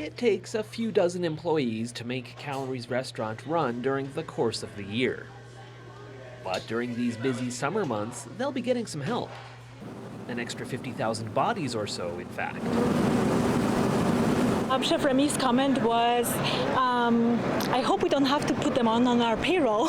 It takes a few dozen employees to make Calories restaurant run during the course of the year. But during these busy summer months, they'll be getting some help. An extra 50,000 bodies or so, in fact. Chef Remy's comment was, I hope we don't have to put them on our payroll.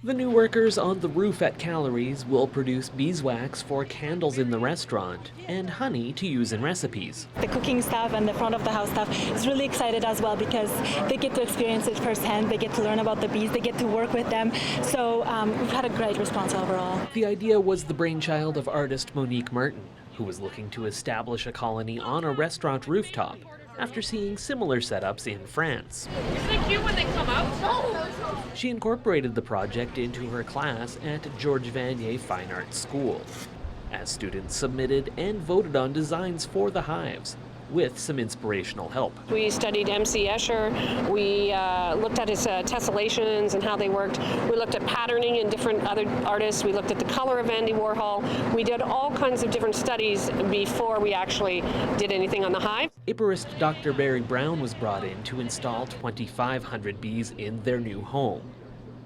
The new workers on the roof at Calories will produce beeswax for candles in the restaurant and honey to use in recipes. The cooking staff and the front of the house staff is really excited as well because they get to experience it firsthand, they get to learn about the bees, they get to work with them. So we've had a great response overall. The idea was the brainchild of artist Monique Martin, who was looking to establish a colony on a restaurant rooftop after seeing similar setups in France. Isn't it cute when they come out? She incorporated the project into her class at George Vanier Fine Arts School, as students submitted and voted on designs for the hives, with some inspirational help. We studied M.C. Escher. We looked at his tessellations and how they worked. We looked at patterning in different other artists. We looked at the color of Andy Warhol. We did all kinds of different studies before we actually did anything on the hive. Apiarist Dr. Barry Brown was brought in to install 2,500 bees in their new home.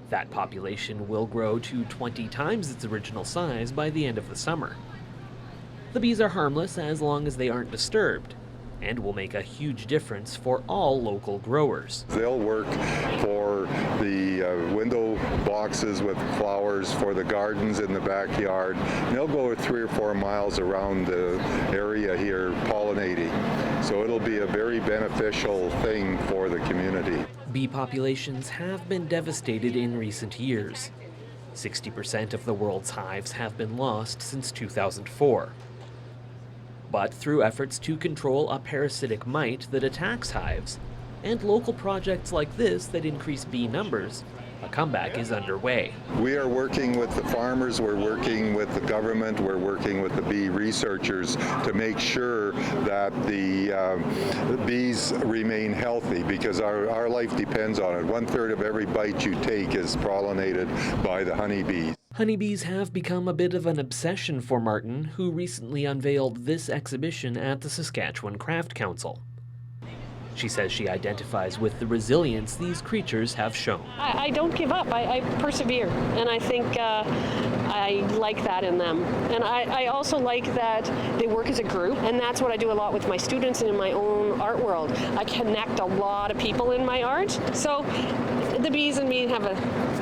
That population will grow to 20 times its original size by the end of the summer. The bees are harmless as long as they aren't disturbed, and will make a huge difference for all local growers. They'll work for the window boxes with flowers for the gardens in the backyard. And they'll go 3 or 4 miles around the area here pollinating. So it'll be a very beneficial thing for the community. Bee populations have been devastated in recent years. 60% of the world's hives have been lost since 2004. But through efforts to control a parasitic mite that attacks hives, and local projects like this that increase bee numbers, a comeback is underway. We are working with the farmers, we're working with the government, we're working with the bee researchers to make sure that the bees remain healthy, because our life depends on it. 1/3 of every bite you take is pollinated by the honeybees. Honeybees have become a bit of an obsession for Martin, who recently unveiled this exhibition at the Saskatchewan Craft Council. She says she identifies with the resilience these creatures have shown. I don't give up. I persevere, and I think I like that in them. And I also like that they work as a group, and that's what I do a lot with my students and in my own art world. I connect a lot of people in my art, so the bees and me have a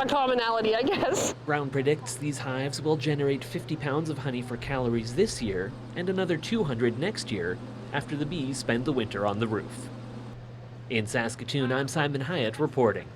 commonality, I guess. Brown predicts these hives will generate 50 pounds of honey for Calories this year and another 200 next year after the bees spend the winter on the roof. In Saskatoon, I'm Simon Hyatt reporting.